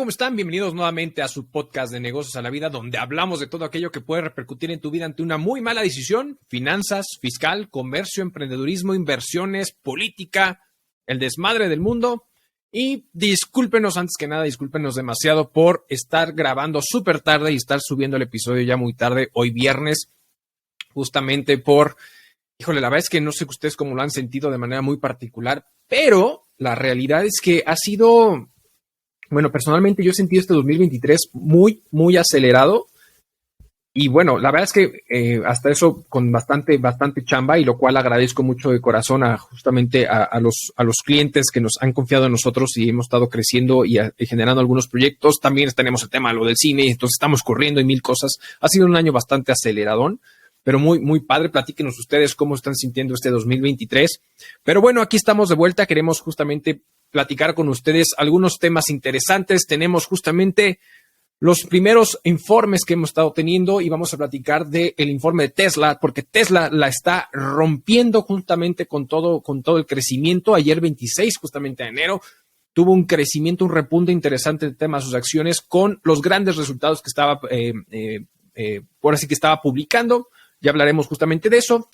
¿Cómo están? Bienvenidos nuevamente a su podcast de Negocios a la Vida, donde hablamos de todo aquello que puede repercutir en tu vida ante una muy mala decisión: finanzas, fiscal, comercio, emprendedurismo, inversiones, política, el desmadre del mundo. Y discúlpenos, antes que nada, discúlpenos demasiado por estar grabando súper tarde y estar subiendo el episodio ya muy tarde, hoy viernes, justamente por... Híjole, la verdad es que no sé ustedes cómo lo han sentido de manera muy particular, pero la realidad es que ha sido... Bueno, personalmente yo he sentido este 2023 muy acelerado. Y bueno, la verdad es que hasta eso con bastante chamba, y lo cual agradezco mucho de corazón justamente a los clientes que nos han confiado en nosotros y hemos estado creciendo y generando algunos proyectos. También tenemos el tema de lo del cine, entonces estamos corriendo y mil cosas. Ha sido un año bastante aceleradón, pero muy padre. Platíquenos ustedes cómo están sintiendo este 2023. Pero bueno, aquí estamos de vuelta. Queremos justamente platicar con ustedes algunos temas interesantes. Tenemos justamente los primeros informes que hemos estado teniendo y vamos a platicar del informe de Tesla, porque Tesla la está rompiendo justamente con todo el crecimiento. Ayer 26 justamente de enero tuvo un crecimiento, un repunte interesante del tema de sus acciones con los grandes resultados que estaba por así que estaba publicando. Ya hablaremos justamente de eso.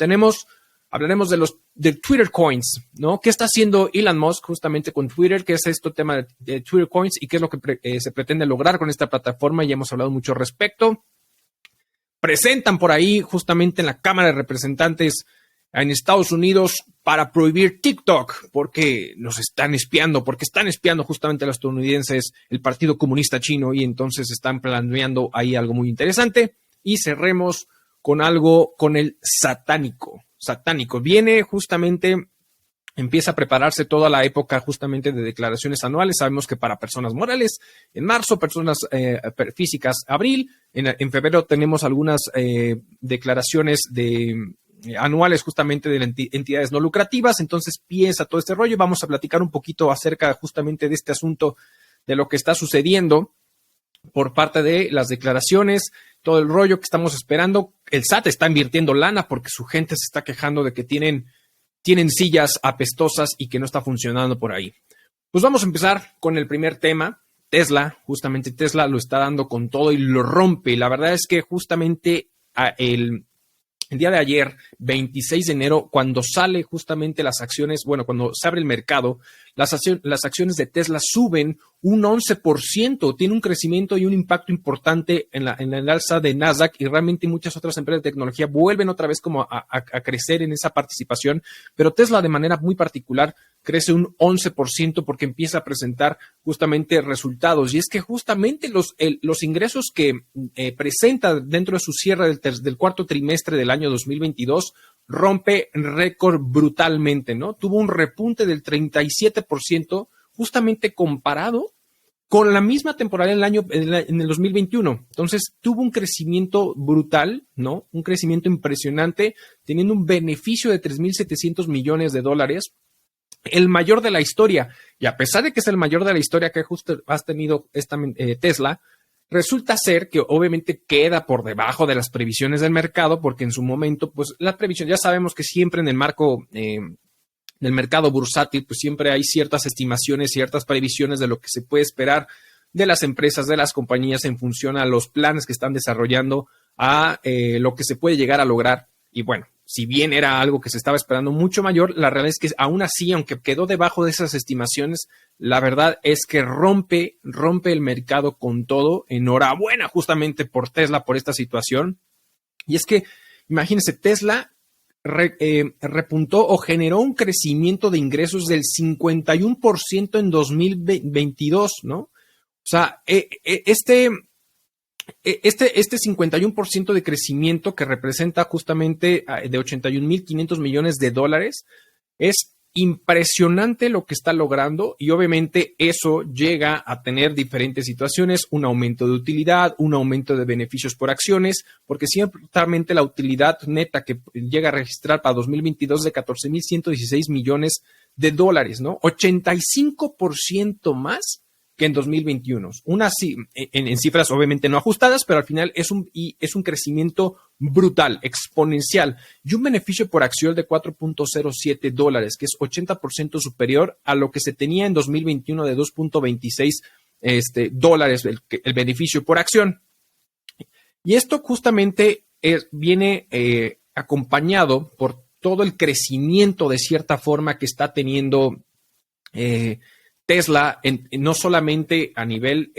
Hablaremos de Twitter Coins, ¿no? ¿Qué está haciendo Elon Musk justamente con Twitter? ¿Qué es este tema de Twitter Coins y qué es lo que se pretende lograr con esta plataforma? Ya hemos hablado mucho al respecto. Presentan por ahí justamente en la Cámara de Representantes en Estados Unidos para prohibir TikTok porque nos están espiando, porque están espiando justamente a los estadounidenses, el Partido Comunista Chino, y entonces están planeando ahí algo muy interesante. Y cerremos con algo con el satánico. Viene justamente, empieza a prepararse toda la época justamente de declaraciones anuales. Sabemos que para personas morales en marzo, personas físicas abril, en febrero tenemos algunas declaraciones anuales justamente de entidades no lucrativas. Entonces piensa todo este rollo. Vamos a platicar un poquito acerca justamente de este asunto, de lo que está sucediendo por parte de las declaraciones, todo el rollo que estamos esperando. El SAT está invirtiendo lana porque su gente se está quejando de que tienen sillas apestosas y que no está funcionando por ahí. Pues vamos a empezar con el primer tema. Tesla, justamente Tesla lo está dando con todo y lo rompe. La verdad es que justamente el día de ayer, 26 de enero, cuando sale justamente las acciones, bueno, cuando se abre el mercado, las acciones de Tesla suben un 11%, tiene un crecimiento y un impacto importante en el alza de Nasdaq, y realmente muchas otras empresas de tecnología vuelven otra vez como a crecer en esa participación, pero Tesla de manera muy particular crece un 11% porque empieza a presentar justamente resultados. Y es que justamente los ingresos que presenta dentro de su cierre del cuarto trimestre del año 2022 rompe récord brutalmente, ¿no? Tuvo un repunte del 37% justamente comparado con la misma temporada en el 2021. Entonces tuvo un crecimiento brutal, ¿no? Un crecimiento impresionante, teniendo un beneficio de $3,700 millones, el mayor de la historia. Y a pesar de que es el mayor de la historia que justo has tenido Tesla, resulta ser que obviamente queda por debajo de las previsiones del mercado, porque en su momento, pues la previsión, ya sabemos que siempre en el marco del mercado bursátil, pues siempre hay ciertas estimaciones, ciertas previsiones de lo que se puede esperar de las empresas, de las compañías, en función a los planes que están desarrollando, a lo que se puede llegar a lograr. Y bueno, si bien era algo que se estaba esperando mucho mayor, la realidad es que aún así, aunque quedó debajo de esas estimaciones, la verdad es que rompe el mercado con todo. Enhorabuena justamente por Tesla por esta situación. Y es que, imagínense, Tesla repuntó o generó un crecimiento de ingresos del 51% en 2022, ¿no? O sea, este 51% de crecimiento, que representa justamente de $81,500 millones, es impresionante lo que está logrando, y obviamente eso llega a tener diferentes situaciones: un aumento de utilidad, un aumento de beneficios por acciones, porque ciertamente la utilidad neta que llega a registrar para 2022 de $14,116 millones, ¿no? 85% más que en 2021. En cifras obviamente no ajustadas, pero al final es un crecimiento brutal, exponencial, y un beneficio por acción de $4.07, que es 80% superior a lo que se tenía en 2021 de $2.26 dólares el beneficio por acción. Y esto justamente viene acompañado por todo el crecimiento de cierta forma que está teniendo Tesla, no solamente a nivel,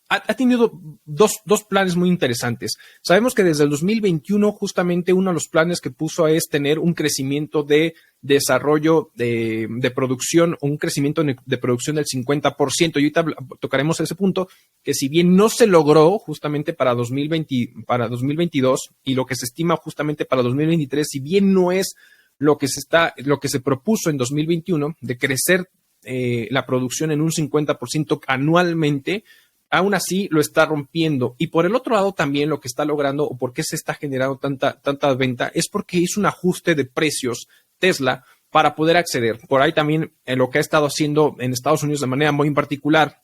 ha tenido dos planes muy interesantes. Sabemos que desde el 2021 justamente uno de los planes que puso es tener un crecimiento de desarrollo de producción, un crecimiento de producción del 50%. Y ahorita tocaremos ese punto, que si bien no se logró justamente para 2022 y lo que se estima justamente para 2023, si bien no es lo que se propuso en 2021 de crecer la producción en un 50% anualmente, aún así lo está rompiendo. Y por el otro lado también lo que está logrando o por qué se está generando tanta venta es porque hizo un ajuste de precios Tesla para poder acceder. Por ahí también lo que ha estado haciendo en Estados Unidos de manera muy particular.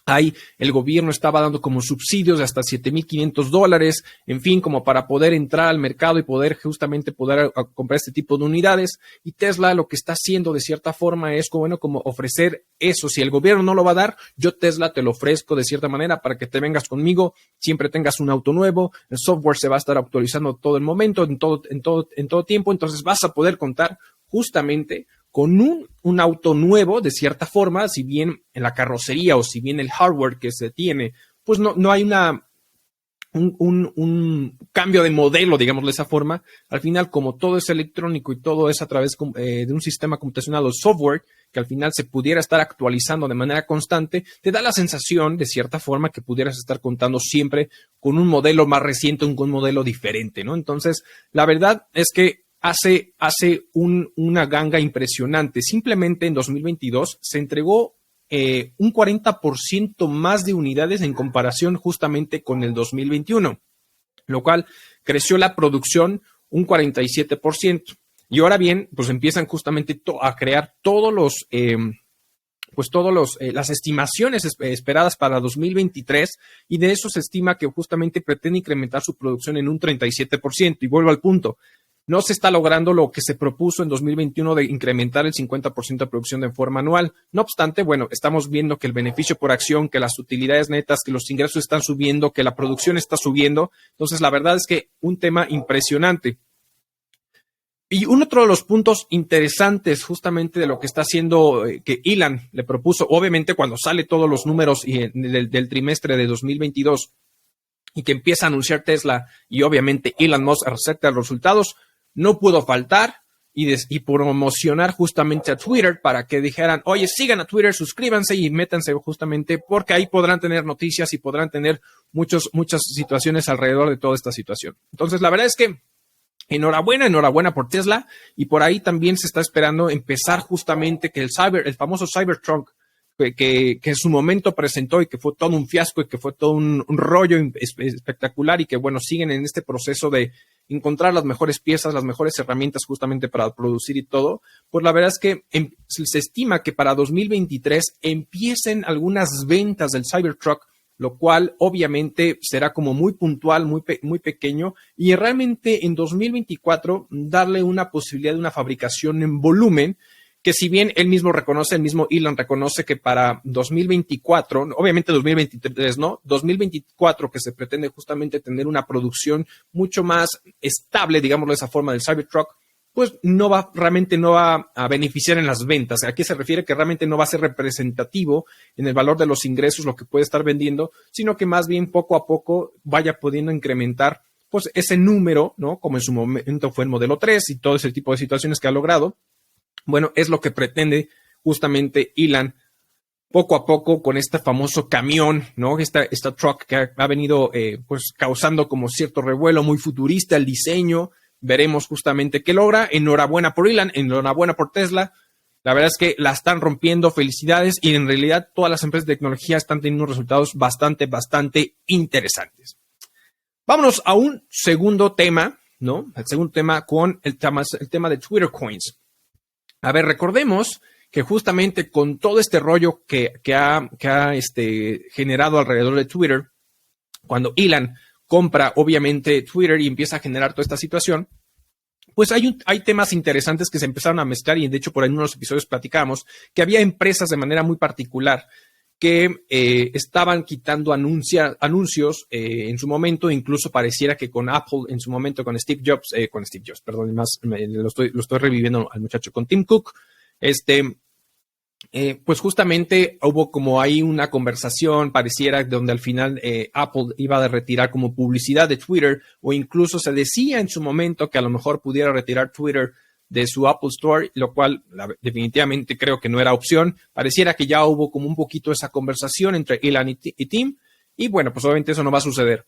Ahí el gobierno estaba dando como subsidios de hasta $7,500, en fin, como para poder entrar al mercado y poder comprar este tipo de unidades. Y Tesla lo que está haciendo de cierta forma es como ofrecer eso. Si el gobierno no lo va a dar, yo Tesla te lo ofrezco de cierta manera para que te vengas conmigo, siempre tengas un auto nuevo, el software se va a estar actualizando todo el momento, en todo tiempo, entonces vas a poder contar justamente con un auto nuevo, de cierta forma, si bien en la carrocería o si bien el hardware que se tiene, pues no hay un cambio de modelo, digamos de esa forma. Al final, como todo es electrónico y todo es a través de un sistema computacional o software, que al final se pudiera estar actualizando de manera constante, te da la sensación, de cierta forma, que pudieras estar contando siempre con un modelo más reciente, un modelo diferente, ¿no? Entonces, la verdad es que hace una ganga impresionante. Simplemente en 2022 se entregó un 40% más de unidades en comparación justamente con el 2021, lo cual creció la producción un 47%. Y ahora bien, pues empiezan justamente a crear las estimaciones esperadas para 2023, y de eso se estima que justamente pretende incrementar su producción en un 37%. Y vuelvo al punto. No se está logrando lo que se propuso en 2021 de incrementar el 50% de producción de forma anual. No obstante, bueno, estamos viendo que el beneficio por acción, que las utilidades netas, que los ingresos están subiendo, que la producción está subiendo. Entonces, la verdad es que un tema impresionante. Y otro de los puntos interesantes justamente de lo que está haciendo, que Elon le propuso, obviamente cuando sale todos los números del trimestre de 2022 y que empieza a anunciar Tesla y obviamente Elon Musk acepta los resultados, no pudo faltar y promocionar justamente a Twitter para que dijeran, oye, sigan a Twitter, suscríbanse y métanse justamente porque ahí podrán tener noticias y podrán tener muchas situaciones alrededor de toda esta situación. Entonces, la verdad es que enhorabuena por Tesla, y por ahí también se está esperando empezar justamente que el famoso Cybertruck que en su momento presentó y que fue todo un fiasco y que fue todo un rollo espectacular, y que bueno, siguen en este proceso de encontrar las mejores piezas, las mejores herramientas justamente para producir y todo. Pues la verdad es que se estima que para 2023 empiecen algunas ventas del Cybertruck, lo cual obviamente será como muy puntual, muy pequeño, y realmente en 2024 darle una posibilidad de una fabricación en volumen, que si bien él mismo reconoce, el mismo Elon reconoce que para 2024, obviamente 2023 no, 2024 que se pretende justamente tener una producción mucho más estable, digámoslo de esa forma, del Cybertruck, pues realmente no va a beneficiar en las ventas. ¿A qué se refiere? Que realmente no va a ser representativo en el valor de los ingresos, lo que puede estar vendiendo, sino que más bien poco a poco vaya pudiendo incrementar pues ese número, ¿no? Como en su momento fue el modelo 3 y todo ese tipo de situaciones que ha logrado. Bueno, es lo que pretende justamente Elon poco a poco con este famoso camión, ¿no? Esta truck que ha venido pues causando como cierto revuelo, muy futurista el diseño. Veremos justamente qué logra. Enhorabuena por Elon, enhorabuena por Tesla. La verdad es que la están rompiendo, felicidades, y en realidad todas las empresas de tecnología están teniendo resultados bastante interesantes. Vámonos a un segundo tema, ¿no? El segundo tema con el tema de Twitter Coins. A ver, recordemos que justamente con todo este rollo que ha generado alrededor de Twitter, cuando Elon compra obviamente Twitter y empieza a generar toda esta situación, pues hay temas interesantes que se empezaron a mezclar, y de hecho por ahí en unos episodios platicamos que había empresas de manera muy particular que estaban quitando anuncios en su momento. Incluso pareciera que con Apple en su momento, con Steve Jobs, perdón, lo estoy reviviendo al muchacho, con Tim Cook, pues justamente hubo como ahí una conversación, pareciera, donde al final Apple iba a retirar como publicidad de Twitter, o incluso se decía en su momento que a lo mejor pudiera retirar Twitter de su Apple Store, lo cual definitivamente creo que no era opción. Pareciera que ya hubo como un poquito esa conversación entre Elon y Tim, y bueno, pues obviamente eso no va a suceder.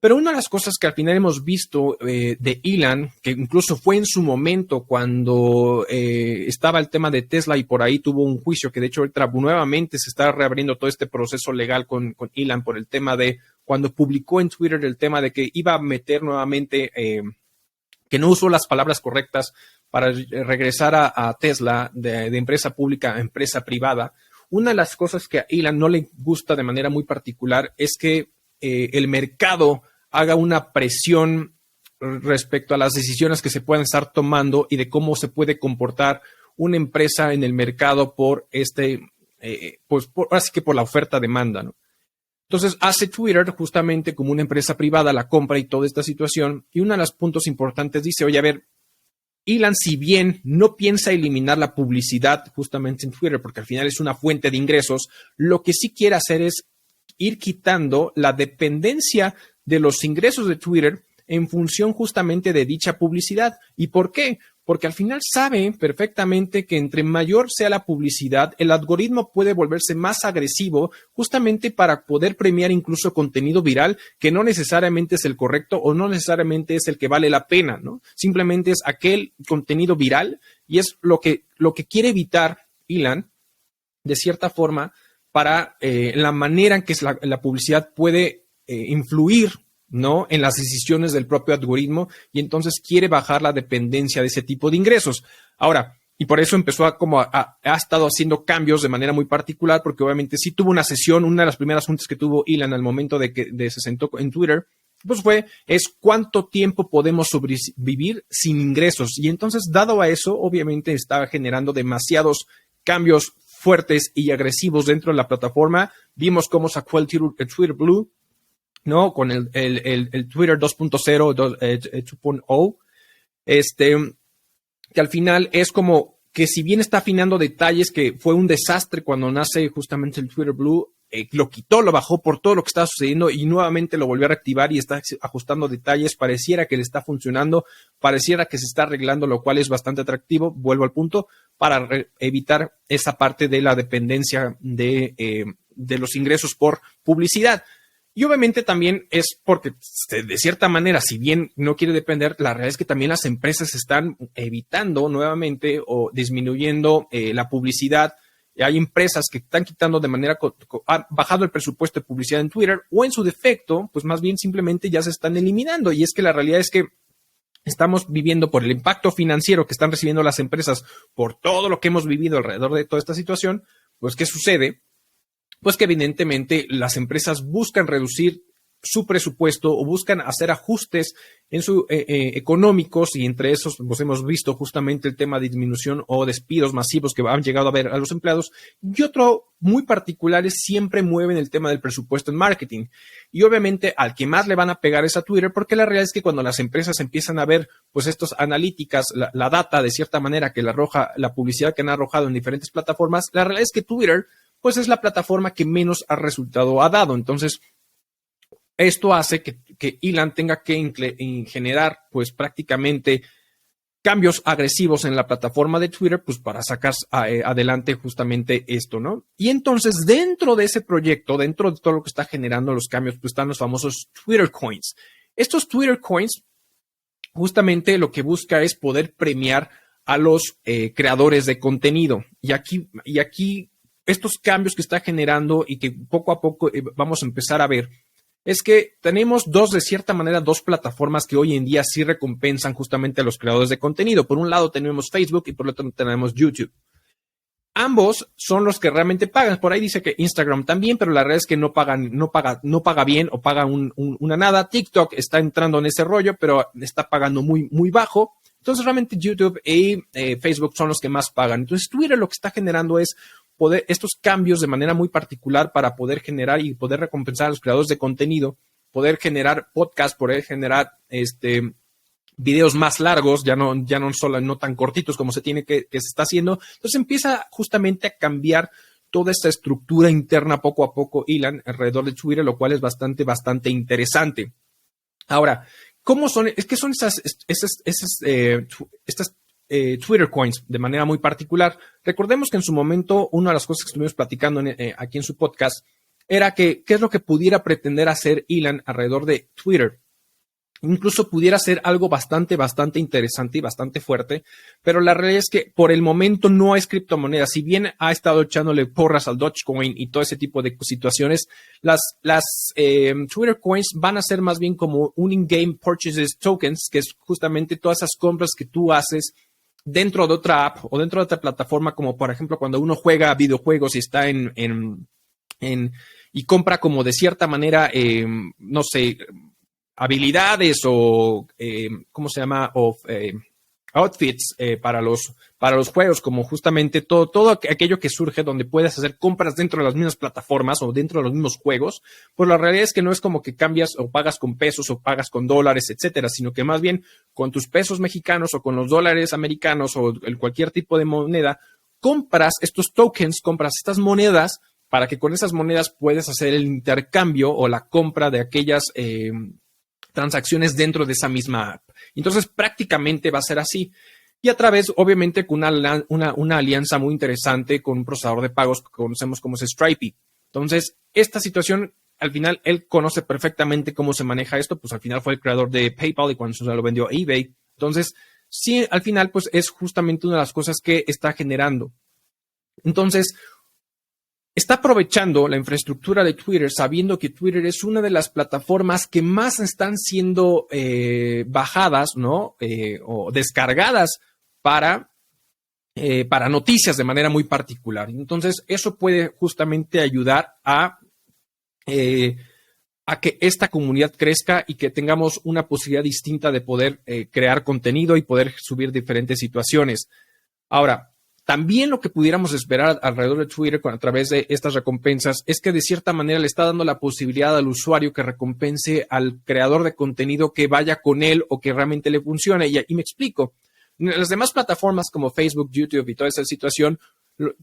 Pero una de las cosas que al final hemos visto de Elon, que incluso fue en su momento cuando estaba el tema de Tesla y por ahí tuvo un juicio, que de hecho ahorita nuevamente se está reabriendo todo este proceso legal con Elon por el tema de cuando publicó en Twitter el tema de que iba a meter nuevamente, que no usó las palabras correctas para regresar a Tesla de empresa pública a empresa privada. Una de las cosas que a Elon no le gusta de manera muy particular es que el mercado haga una presión respecto a las decisiones que se pueden estar tomando y de cómo se puede comportar una empresa en el mercado por así que por la oferta-demanda, ¿no? Entonces hace Twitter justamente como una empresa privada, la compra y toda esta situación. Y uno de los puntos importantes dice, oye, a ver, Elon, si bien no piensa eliminar la publicidad justamente en Twitter, porque al final es una fuente de ingresos, lo que sí quiere hacer es ir quitando la dependencia de los ingresos de Twitter en función justamente de dicha publicidad. ¿Y por qué? Porque al final sabe perfectamente que entre mayor sea la publicidad, el algoritmo puede volverse más agresivo justamente para poder premiar incluso contenido viral que no necesariamente es el correcto o no necesariamente es el que vale la pena, ¿no? Simplemente es aquel contenido viral y es lo que quiere evitar Elon, de cierta forma, para la manera en que la publicidad puede influir, ¿no?, en las decisiones del propio algoritmo, y entonces quiere bajar la dependencia de ese tipo de ingresos. Ahora, y por eso empezó ha estado haciendo cambios de manera muy particular, porque obviamente sí tuvo una sesión, una de las primeras juntas que tuvo Elon al momento de que se sentó en Twitter, pues es cuánto tiempo podemos sobrevivir sin ingresos. Y entonces, dado a eso, obviamente estaba generando demasiados cambios fuertes y agresivos dentro de la plataforma. Vimos cómo sacó el Twitter Blue, ¿no?, con el Twitter 2.0, 2.0, que al final es como que si bien está afinando detalles, que fue un desastre cuando nace justamente el Twitter Blue, lo quitó, lo bajó por todo lo que estaba sucediendo y nuevamente lo volvió a reactivar y está ajustando detalles. Pareciera que le está funcionando, pareciera que se está arreglando, lo cual es bastante atractivo. Vuelvo al punto, para evitar esa parte de la dependencia de los ingresos por publicidad. Y obviamente también es porque, de cierta manera, si bien no quiere depender, la realidad es que también las empresas están evitando nuevamente o disminuyendo la publicidad. Hay empresas que están quitando de manera, han bajado el presupuesto de publicidad en Twitter, o en su defecto, pues más bien simplemente ya se están eliminando. Y es que la realidad es que estamos viviendo, por el impacto financiero que están recibiendo las empresas por todo lo que hemos vivido alrededor de toda esta situación, pues ¿qué sucede? Pues que evidentemente las empresas buscan reducir su presupuesto o buscan hacer ajustes en económicos, y entre esos pues hemos visto justamente el tema de disminución o despidos masivos que han llegado a ver a los empleados, y otro muy particular es siempre mueven el tema del presupuesto en marketing, y obviamente al que más le van a pegar es a Twitter, porque la realidad es que cuando las empresas empiezan a ver pues estos analíticas, la data de cierta manera que le arroja la publicidad que han arrojado en diferentes plataformas, la realidad es que Twitter pues es la plataforma que menos resultado ha dado. Entonces, esto hace que Elon tenga que generar pues prácticamente cambios agresivos en la plataforma de Twitter, pues para sacar adelante justamente esto, ¿no? Y entonces, dentro de ese proyecto, dentro de todo lo que está generando los cambios, pues están los famosos Twitter Coins. Estos Twitter Coins, justamente lo que busca es poder premiar a los creadores de contenido. Y aquí estos cambios que está generando y que poco a poco vamos a empezar a ver, es que tenemos de cierta manera, dos plataformas que hoy en día sí recompensan justamente a los creadores de contenido. Por un lado tenemos Facebook y por otro tenemos YouTube. Ambos son los que realmente pagan. Por ahí dice que Instagram también, pero la realidad es que no paga bien o paga una nada. TikTok está entrando en ese rollo, pero está pagando muy, muy bajo. Entonces realmente YouTube y Facebook son los que más pagan. Entonces Twitter lo que está generando es estos cambios de manera muy particular para poder generar y poder recompensar a los creadores de contenido, poder generar podcasts, poder generar videos más largos, ya no solo no tan cortitos como se tiene que se está haciendo. Entonces empieza justamente a cambiar toda esta estructura interna poco a poco, Elon, alrededor de Twitter, lo cual es bastante interesante. Ahora, ¿cómo son? Es que son estas Twitter coins de manera muy particular. Recordemos que en su momento, una de las cosas que estuvimos platicando aquí en su podcast era que qué es lo que pudiera pretender hacer Elon alrededor de Twitter. Incluso pudiera ser algo bastante interesante y bastante fuerte, pero la realidad es que por el momento no es criptomoneda. Si bien ha estado echándole porras al Dogecoin y todo ese tipo de situaciones, las Twitter coins van a ser más bien como un in-game purchases tokens, que es justamente todas esas compras que tú haces dentro de otra app o dentro de otra plataforma, como por ejemplo cuando uno juega videojuegos y está y compra como de cierta manera, no sé, habilidades o, ¿cómo se llama? Outfits para los juegos, como justamente todo aquello que surge donde puedes hacer compras dentro de las mismas plataformas o dentro de los mismos juegos. Pues la realidad es que no es como que cambias o pagas con pesos o pagas con dólares, etcétera, sino que más bien con tus pesos mexicanos o con los dólares americanos o cualquier tipo de moneda, compras estos tokens, compras estas monedas para que con esas monedas puedas hacer el intercambio o la compra de aquellas transacciones dentro de esa misma app. Entonces, prácticamente va a ser así. Y a través, obviamente, con una alianza muy interesante con un procesador de pagos que conocemos como es Stripe. Entonces, esta situación, al final, él conoce perfectamente cómo se maneja esto, pues al final fue el creador de PayPal y cuando se lo vendió a eBay. Entonces, sí, al final, pues es justamente una de las cosas que está generando. Entonces, está aprovechando la infraestructura de Twitter, sabiendo que Twitter es una de las plataformas que más están siendo bajadas, ¿no? O descargadas para noticias de manera muy particular. Entonces, eso puede justamente ayudar a que esta comunidad crezca y que tengamos una posibilidad distinta de poder crear contenido y poder subir diferentes situaciones. Ahora, también lo que pudiéramos esperar alrededor de Twitter a través de estas recompensas es que de cierta manera le está dando la posibilidad al usuario que recompense al creador de contenido que vaya con él o que realmente le funcione. Y me explico. En las demás plataformas como Facebook, YouTube y toda esa situación,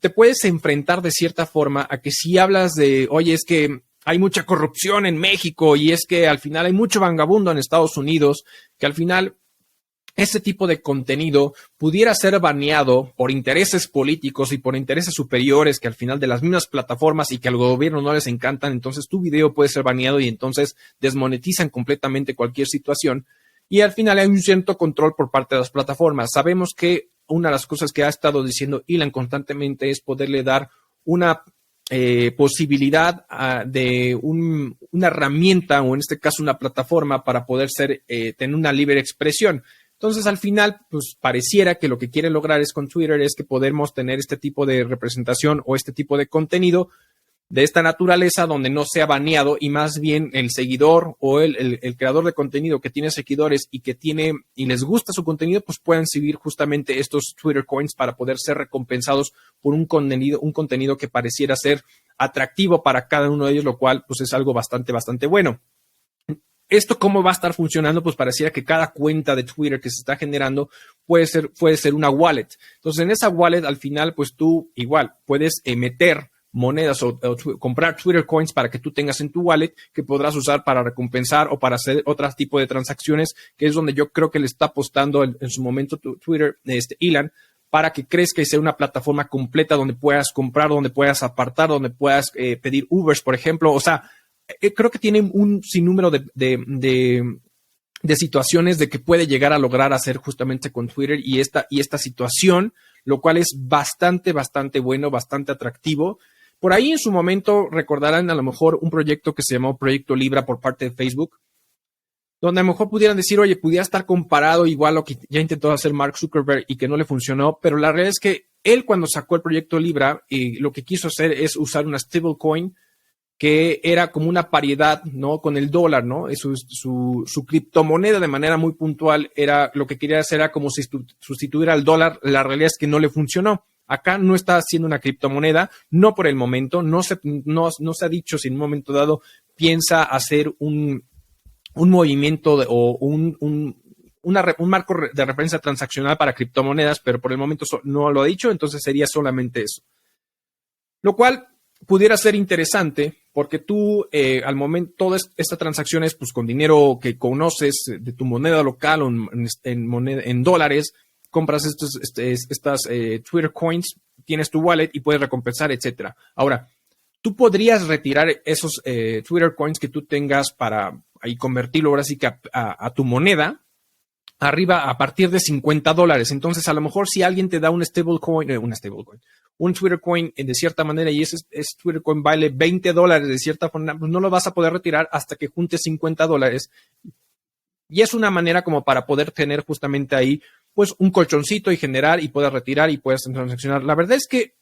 te puedes enfrentar de cierta forma a que si hablas de, oye, es que hay mucha corrupción en México y es que al final hay mucho vagabundo en Estados Unidos, que al final ese tipo de contenido pudiera ser baneado por intereses políticos y por intereses superiores que al final de las mismas plataformas y que al gobierno no les encantan, entonces tu video puede ser baneado y entonces desmonetizan completamente cualquier situación. Y al final hay un cierto control por parte de las plataformas. Sabemos que una de las cosas que ha estado diciendo Elon constantemente es poderle dar una posibilidad de una herramienta o en este caso una plataforma para poder tener una libre expresión. Entonces, al final, pues pareciera que lo que quiere lograr es con Twitter es que podemos tener este tipo de representación o este tipo de contenido de esta naturaleza donde no sea baneado y más bien el seguidor o el creador de contenido que tiene seguidores y que y les gusta su contenido, pues puedan seguir justamente estos Twitter coins para poder ser recompensados por un contenido que pareciera ser atractivo para cada uno de ellos, lo cual pues es algo bastante bueno. ¿Esto cómo va a estar funcionando? Pues pareciera que cada cuenta de Twitter que se está generando puede ser una wallet. Entonces, en esa wallet, al final, pues tú igual puedes meter monedas o comprar Twitter coins para que tú tengas en tu wallet que podrás usar para recompensar o para hacer otro tipo de transacciones, que es donde yo creo que le está apostando en su momento Twitter, Elon, para que crezca y sea una plataforma completa donde puedas comprar, donde puedas apartar, donde puedas pedir Ubers, por ejemplo. O sea, creo que tiene un sinnúmero de situaciones de que puede llegar a lograr hacer justamente con Twitter y esta situación, lo cual es bastante bueno, bastante atractivo. Por ahí en su momento recordarán a lo mejor un proyecto que se llamó Proyecto Libra por parte de Facebook, donde a lo mejor pudieran decir, oye, pudiera estar comparado igual a lo que ya intentó hacer Mark Zuckerberg y que no le funcionó, pero la realidad es que él cuando sacó el Proyecto Libra, lo que quiso hacer es usar una stablecoin que era como una paridad, ¿no? Con el dólar, ¿no? Su criptomoneda de manera muy puntual era, lo que quería hacer era como si sustituir al dólar. La realidad es que no le funcionó. Acá no está haciendo una criptomoneda, no por el momento, no se ha dicho si en un momento dado piensa hacer un movimiento o un marco de referencia transaccional para criptomonedas, pero por el momento no lo ha dicho, entonces sería solamente eso. Lo cual pudiera ser interesante porque tú al momento todas estas transacciones pues con dinero que conoces de tu moneda local o en dólares, compras estas Twitter coins, tienes tu wallet y puedes recompensar, etcétera. Ahora, tú podrías retirar esos Twitter coins que tú tengas para ahí convertirlo ahora sí que a tu moneda arriba a partir de $50. Entonces, a lo mejor si alguien te da un Twitter coin de cierta manera y ese Twitter coin vale $20 de cierta forma, pues no lo vas a poder retirar hasta que juntes $50. Y es una manera como para poder tener justamente ahí pues un colchoncito y generar y poder retirar y puedes transaccionar. La verdad es que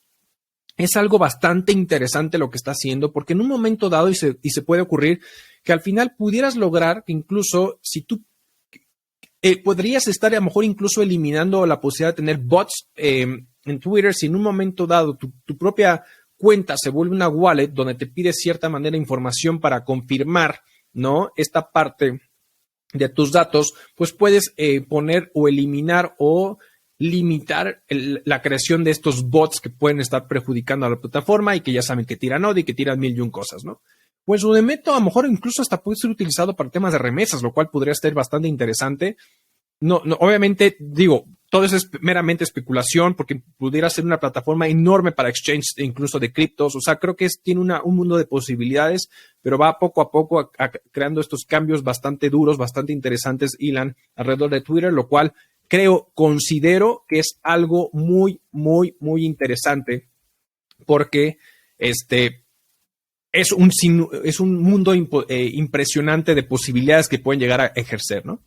es algo bastante interesante lo que está haciendo, porque en un momento dado y se puede ocurrir que al final pudieras lograr que incluso si tú podrías estar a lo mejor incluso eliminando la posibilidad de tener bots en Twitter si en un momento dado tu propia cuenta se vuelve una wallet donde te pide cierta manera información para confirmar, ¿no? Esta parte de tus datos, pues puedes poner o eliminar o limitar la creación de estos bots que pueden estar perjudicando a la plataforma y que ya saben que tiran odio y que tiran mil y un cosas, ¿no? Pues Udemeto a lo mejor incluso hasta puede ser utilizado para temas de remesas, lo cual podría ser bastante interesante. No, obviamente, digo, todo eso es meramente especulación porque pudiera ser una plataforma enorme para exchange incluso de criptos. O sea, creo que tiene un mundo de posibilidades, pero va poco a poco creando estos cambios bastante duros, bastante interesantes, Elon, alrededor de Twitter, lo cual considero que es algo muy, muy, muy interesante porque es un mundo impresionante de posibilidades que pueden llegar a ejercer, ¿no?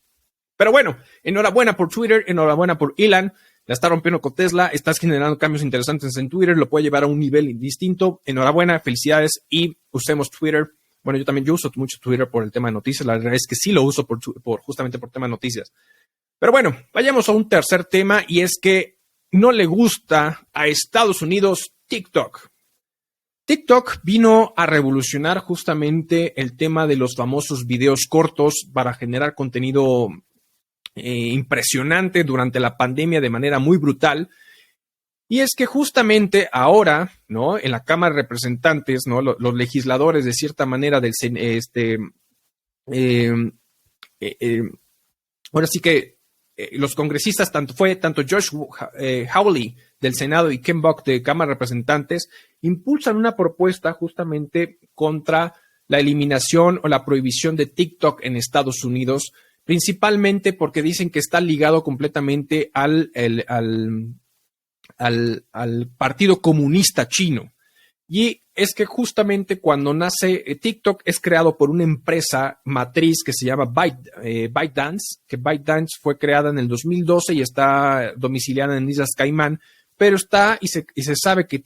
Pero bueno, enhorabuena por Twitter, enhorabuena por Elon, la está rompiendo con Tesla, estás generando cambios interesantes en Twitter, lo puede llevar a un nivel distinto, enhorabuena, felicidades y usemos Twitter. Bueno, yo uso mucho Twitter por el tema de noticias, la verdad es que sí lo uso justamente por tema de noticias. Pero bueno, vayamos a un tercer tema y es que no le gusta a Estados Unidos TikTok. TikTok vino a revolucionar justamente el tema de los famosos videos cortos para generar contenido impresionante durante la pandemia de manera muy brutal. Y es que justamente ahora, ¿no? En la Cámara de Representantes, ¿no? Los legisladores de cierta manera ahora sí que los congresistas, tanto Josh Hawley del Senado y Ken Buck de Cámara de Representantes, impulsan una propuesta justamente contra la eliminación o la prohibición de TikTok en Estados Unidos, principalmente porque dicen que está ligado completamente al Partido Comunista Chino. Y es que justamente cuando nace TikTok es creado por una empresa matriz que se llama ByteDance, que ByteDance fue creada en el 2012 y está domiciliada en Islas Caimán, pero está y se sabe que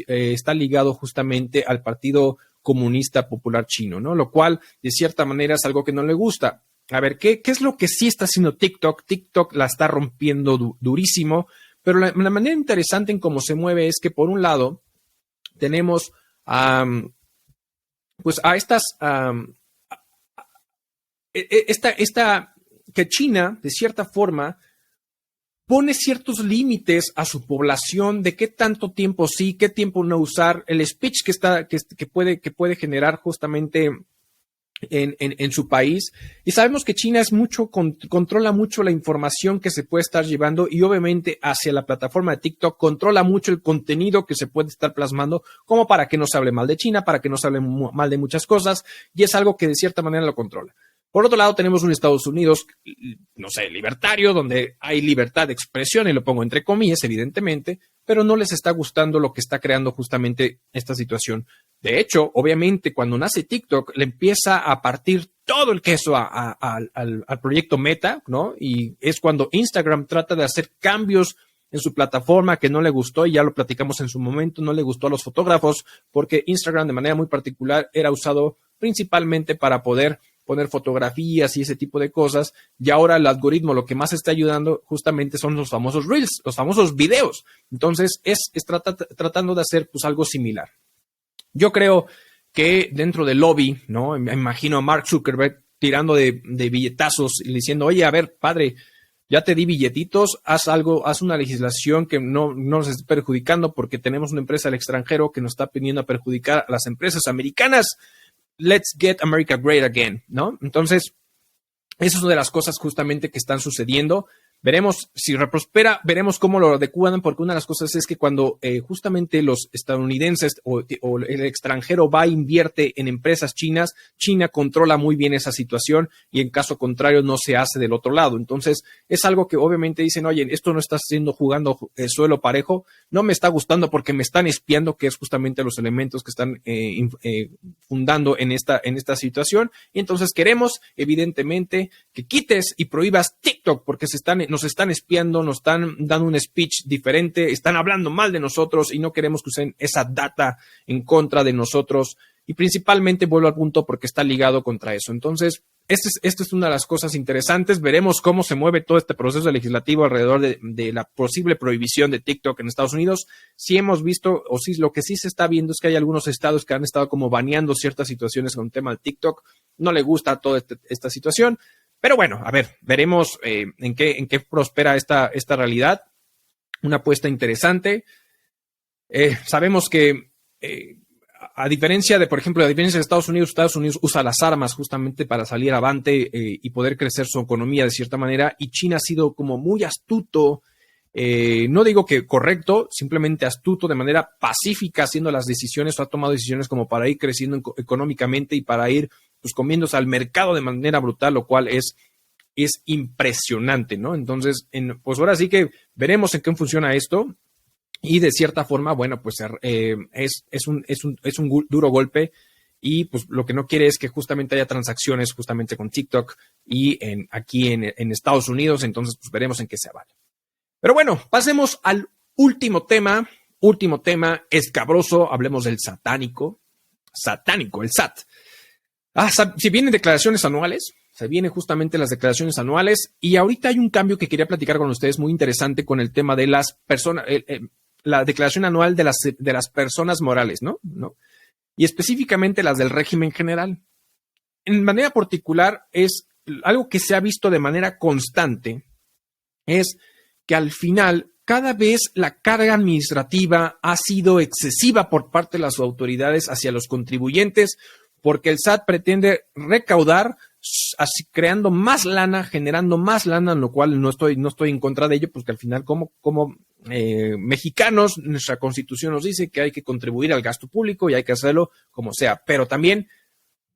está ligado justamente al Partido Comunista Popular Chino, ¿no? Lo cual, de cierta manera, es algo que no le gusta. A ver, ¿qué es lo que sí está haciendo TikTok? TikTok la está rompiendo durísimo, pero la manera interesante en cómo se mueve es que, por un lado, tenemos pues a estas que China, de cierta forma, pone ciertos límites a su población de qué tanto tiempo sí, qué tiempo no usar, el speech que puede generar justamente en su país. Y sabemos que China controla mucho la información que se puede estar llevando y obviamente hacia la plataforma de TikTok controla mucho el contenido que se puede estar plasmando, como para que no se hable mal de China, para que no se hable mal de muchas cosas, y es algo que de cierta manera lo controla. Por otro lado, tenemos un Estados Unidos, no sé, libertario, donde hay libertad de expresión, y lo pongo entre comillas, evidentemente, pero no les está gustando lo que está creando justamente esta situación. De hecho, obviamente, cuando nace TikTok, le empieza a partir todo el queso al proyecto Meta, ¿no? Y es cuando Instagram trata de hacer cambios en su plataforma que no le gustó, y ya lo platicamos en su momento, no le gustó a los fotógrafos, porque Instagram de manera muy particular era usado principalmente para poder poner fotografías y ese tipo de cosas. Y ahora el algoritmo lo que más está ayudando justamente son los famosos Reels, los famosos videos. Entonces es tratando de hacer pues algo similar. Yo creo que dentro del lobby, ¿no? Me imagino a Mark Zuckerberg tirando de billetazos y diciendo, oye, a ver, padre, ya te di billetitos, haz algo, haz una legislación que no nos esté perjudicando porque tenemos una empresa al extranjero que nos está pidiendo a perjudicar a las empresas americanas. Let's get America great again, ¿no? Entonces, eso es una de las cosas justamente que están sucediendo. Veremos si reprospera, veremos cómo lo adecuan, porque una de las cosas es que cuando justamente los estadounidenses o el extranjero va e invierte en empresas chinas, China controla muy bien esa situación y en caso contrario no se hace del otro lado. Entonces es algo que obviamente dicen, oye, esto no está jugando suelo parejo, no me está gustando porque me están espiando, que es justamente los elementos que están fundando en esta situación. Y entonces queremos, evidentemente, que quites y prohíbas TikTok porque nos están espiando, nos están dando un speech diferente, están hablando mal de nosotros y no queremos que usen esa data en contra de nosotros. Y principalmente vuelvo al punto porque está ligado contra eso. Entonces, esta es una de las cosas interesantes. Veremos cómo se mueve todo este proceso legislativo alrededor de la posible prohibición de TikTok en Estados Unidos. Sí hemos visto, o sí, lo que sí se está viendo es que hay algunos estados que han estado como baneando ciertas situaciones con el tema de TikTok. No le gusta toda esta situación. Pero bueno, a ver, veremos en qué prospera esta realidad. Una apuesta interesante. Sabemos que a diferencia de, por ejemplo, a diferencia de Estados Unidos usa las armas justamente para salir avante y poder crecer su economía de cierta manera. Y China ha sido como muy astuto, no digo que correcto, simplemente astuto de manera pacífica haciendo las decisiones o ha tomado decisiones como para ir creciendo económicamente y para ir pues comiéndose al mercado de manera brutal, lo cual es impresionante, ¿no? Entonces, pues ahora sí que veremos en qué funciona esto y de cierta forma, bueno, pues es un duro golpe y pues lo que no quiere es que justamente haya transacciones justamente con TikTok y aquí en Estados Unidos, entonces pues veremos en qué se avale. Pero bueno, pasemos al último tema escabroso, hablemos del satánico, el SAT. Si vienen declaraciones anuales, se vienen justamente las declaraciones anuales y ahorita hay un cambio que quería platicar con ustedes muy interesante con el tema de las personas, la declaración anual de las personas morales, ¿no? Y específicamente las del régimen general. En manera particular es algo que se ha visto de manera constante, es que al final cada vez la carga administrativa ha sido excesiva por parte de las autoridades hacia los contribuyentes, porque el SAT pretende recaudar, así creando más lana, generando más lana, en lo cual no estoy en contra de ello, porque al final como mexicanos, nuestra Constitución nos dice que hay que contribuir al gasto público y hay que hacerlo como sea, pero también,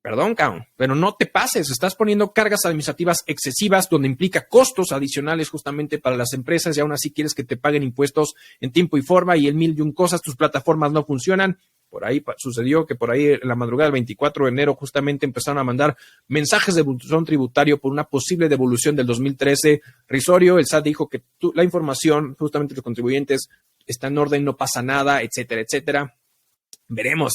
perdón, cabrón, pero no te pases, estás poniendo cargas administrativas excesivas donde implica costos adicionales justamente para las empresas y aún así quieres que te paguen impuestos en tiempo y forma y el 1001 cosas, tus plataformas no funcionan. Por ahí sucedió que por ahí en la madrugada del 24 de enero justamente empezaron a mandar mensajes de buzón tributario por una posible devolución del 2013 risorio. El SAT dijo que la información justamente de los contribuyentes está en orden, no pasa nada, etcétera, etcétera. Veremos,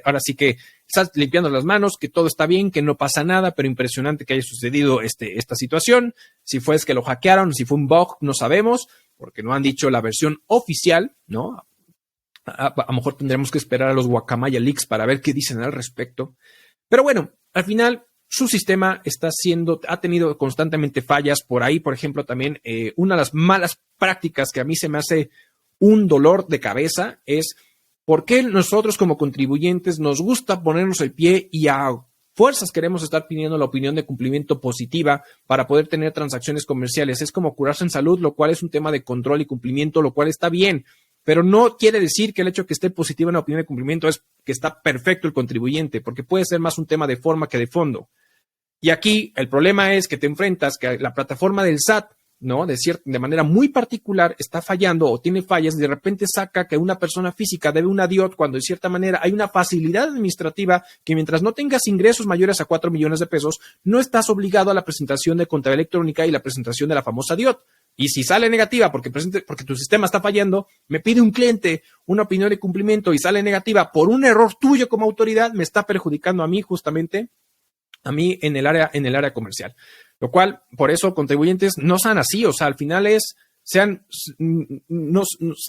ahora sí que estás limpiando las manos, que todo está bien, que no pasa nada, pero impresionante que haya sucedido esta situación. Si fue es que lo hackearon, si fue un bug, no sabemos, porque no han dicho la versión oficial, ¿no? A lo mejor tendremos que esperar a los Guacamaya Leaks para ver qué dicen al respecto. Pero bueno, al final su sistema ha tenido constantemente fallas. Por ahí, por ejemplo, también una de las malas prácticas que a mí se me hace un dolor de cabeza es por qué nosotros como contribuyentes nos gusta ponernos el pie y a fuerzas queremos estar pidiendo la opinión de cumplimiento positiva para poder tener transacciones comerciales. Es como curarse en salud, lo cual es un tema de control y cumplimiento, lo cual está bien. Pero no quiere decir que el hecho de que esté positiva en la opinión de cumplimiento es que está perfecto el contribuyente, porque puede ser más un tema de forma que de fondo. Y aquí el problema es que te enfrentas que la plataforma del SAT, ¿no? De manera muy particular está fallando o tiene fallas y de repente saca que una persona física debe una DIOT cuando de cierta manera hay una facilidad administrativa que mientras no tengas ingresos mayores a 4 millones de pesos, no estás obligado a la presentación de contabilidad electrónica y la presentación de la famosa DIOT. Y si sale negativa porque tu sistema está fallando, me pide un cliente una opinión de cumplimiento y sale negativa por un error tuyo como autoridad, me está perjudicando a mí justamente a mí en el área comercial. Lo cual, por eso, contribuyentes no sean así. O sea, al final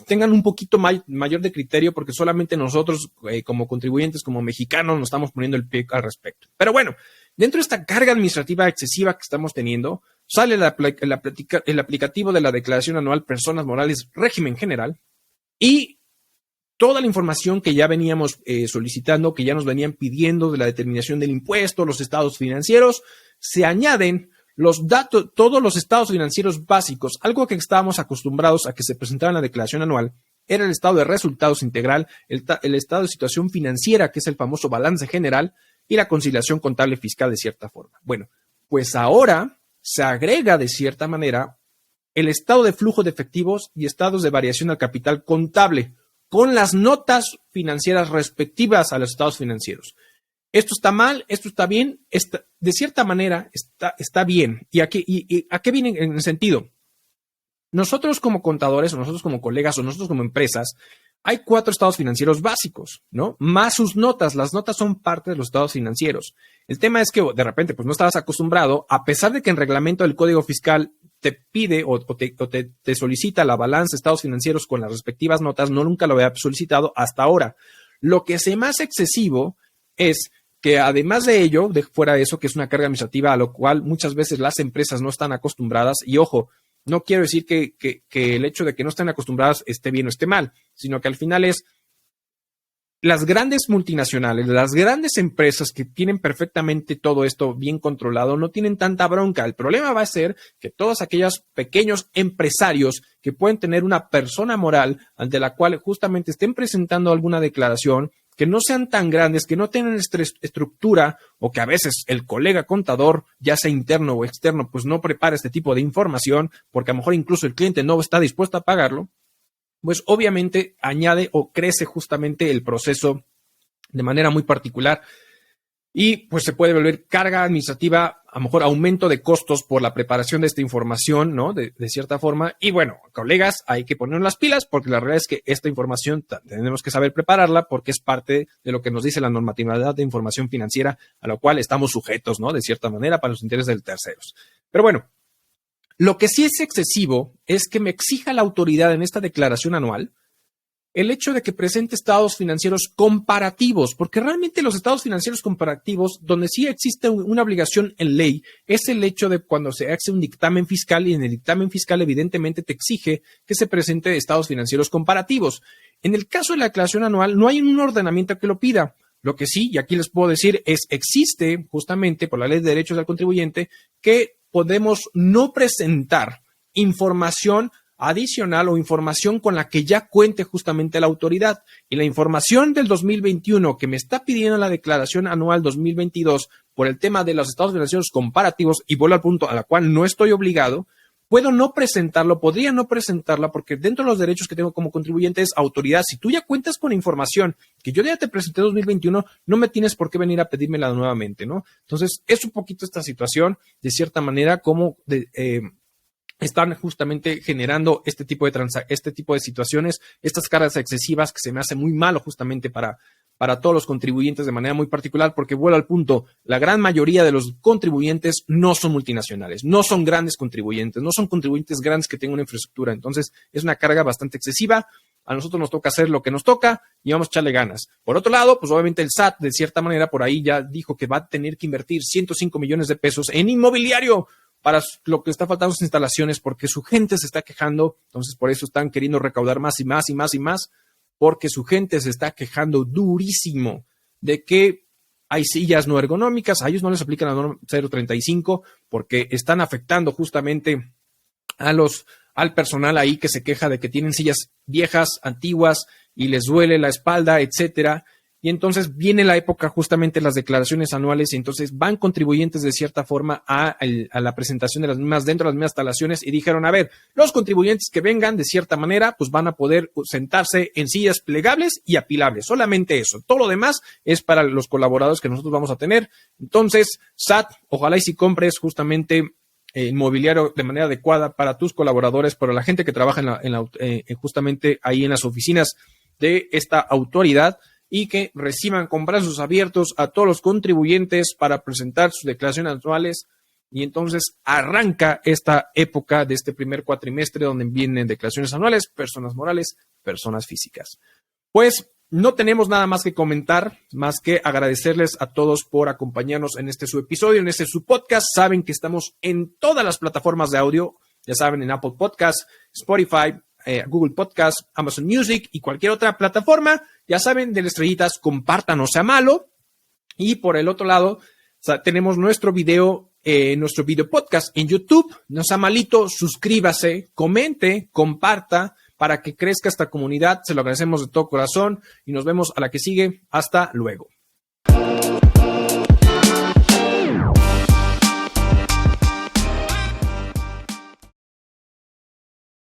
tengan un poquito mayor de criterio, porque solamente nosotros, como contribuyentes, como mexicanos, nos estamos poniendo el pie al respecto. Pero bueno, dentro de esta carga administrativa excesiva que estamos teniendo, sale el aplicativo de la Declaración Anual Personas Morales Régimen General y toda la información que ya veníamos solicitando, que ya nos venían pidiendo de la determinación del impuesto, los estados financieros, se añaden los datos, todos los estados financieros básicos. Algo que estábamos acostumbrados a que se presentara en la declaración anual era el estado de resultados integral, el estado de situación financiera, que es el famoso balance general, y la conciliación contable fiscal de cierta forma. Bueno, pues ahora se agrega de cierta manera el estado de flujo de efectivos y estados de variación al capital contable, con las notas financieras respectivas a los estados financieros. Esto está mal, esto está bien, de cierta manera está bien. ¿Y a qué viene en el sentido? Nosotros como contadores, o nosotros como colegas, o nosotros como empresas, hay 4 estados financieros básicos, ¿no? Más sus notas. Las notas son parte de los estados financieros. El tema es que de repente pues no estabas acostumbrado, a pesar de que en reglamento del Código Fiscal te pide o te solicita la balanza de estados financieros con las respectivas notas, no nunca lo había solicitado hasta ahora. Lo que se me hace excesivo es que además de ello, fuera de eso, que es una carga administrativa a lo cual muchas veces las empresas no están acostumbradas, y ojo, no quiero decir que el hecho de que no estén acostumbradas esté bien o esté mal, sino que al final es las grandes multinacionales, las grandes empresas que tienen perfectamente todo esto bien controlado, no tienen tanta bronca. El problema va a ser que todos aquellos pequeños empresarios que pueden tener una persona moral ante la cual justamente estén presentando alguna declaración, que no sean tan grandes, que no tengan estructura, o que a veces el colega contador, ya sea interno o externo, pues no prepara este tipo de información, porque a lo mejor incluso el cliente no está dispuesto a pagarlo, pues obviamente añade o crece justamente el proceso de manera muy particular y pues se puede volver carga administrativa, a lo mejor aumento de costos por la preparación de esta información, ¿no? De cierta forma. Y bueno, colegas, hay que ponernos las pilas, porque la realidad es que esta información tenemos que saber prepararla, porque es parte de lo que nos dice la normatividad de información financiera, a lo cual estamos sujetos, ¿no? De cierta manera, para los intereses de terceros. Pero bueno, lo que sí es excesivo es que me exija la autoridad en esta declaración anual el hecho de que presente estados financieros comparativos, porque realmente los estados financieros comparativos, donde sí existe una obligación en ley, es el hecho de cuando se hace un dictamen fiscal, y en el dictamen fiscal evidentemente te exige que se presente estados financieros comparativos. En el caso de la declaración anual no hay un ordenamiento que lo pida. Lo que sí, y aquí les puedo decir, existe justamente por la Ley de Derechos del Contribuyente que podemos no presentar información adicional o información con la que ya cuente justamente la autoridad. Y la información del 2021 que me está pidiendo la declaración anual 2022 por el tema de los estados financieros comparativos, y vuelvo al punto a la cual no estoy obligado, puedo no presentarlo, podría no presentarla, porque dentro de los derechos que tengo como contribuyente es autoridad. Si tú ya cuentas con información que yo ya te presenté 2021, no me tienes por qué venir a pedírmela nuevamente, ¿no? Entonces, es un poquito esta situación, de cierta manera, como están justamente generando este tipo de situaciones, estas cargas excesivas que se me hace muy malo justamente para todos los contribuyentes de manera muy particular, porque vuelvo al punto, la gran mayoría de los contribuyentes no son multinacionales, no son grandes contribuyentes, no son contribuyentes grandes que tengan una infraestructura. Entonces es una carga bastante excesiva. A nosotros nos toca hacer lo que nos toca y vamos a echarle ganas. Por otro lado, pues obviamente el SAT de cierta manera por ahí ya dijo que va a tener que invertir 105 millones de pesos en inmobiliario para lo que está faltando sus instalaciones, porque su gente se está quejando. Entonces por eso están queriendo recaudar más y más y más y más, porque su gente se está quejando durísimo de que hay sillas no ergonómicas. A ellos no les aplican la norma 035 porque están afectando justamente al personal ahí, que se queja de que tienen sillas viejas, antiguas, y les duele la espalda, etcétera. Y entonces viene la época justamente de las declaraciones anuales, y entonces van contribuyentes de cierta forma a la presentación de las mismas dentro de las mismas instalaciones, y dijeron, a ver, los contribuyentes que vengan de cierta manera pues van a poder sentarse en sillas plegables y apilables, solamente eso. Todo lo demás es para los colaboradores que nosotros vamos a tener. Entonces, SAT, ojalá y si compres justamente inmobiliario de manera adecuada para tus colaboradores, para la gente que trabaja justamente ahí en las oficinas de esta autoridad. y que reciban con brazos abiertos a todos los contribuyentes para presentar sus declaraciones anuales. Y entonces arranca esta época de este primer cuatrimestre donde vienen declaraciones anuales, personas morales, personas físicas. Pues no tenemos nada más que comentar, más que agradecerles a todos por acompañarnos en este su episodio, en este su podcast. Saben que estamos en todas las plataformas de audio, ya saben, en Apple Podcasts, Spotify, Google Podcasts, Amazon Music y cualquier otra plataforma. Ya saben, de las estrellitas, compartan, no sea malo. Y por el otro lado, tenemos nuestro video podcast en YouTube. No sea malito, suscríbase, comente, comparta para que crezca esta comunidad. Se lo agradecemos de todo corazón y nos vemos a la que sigue. Hasta luego.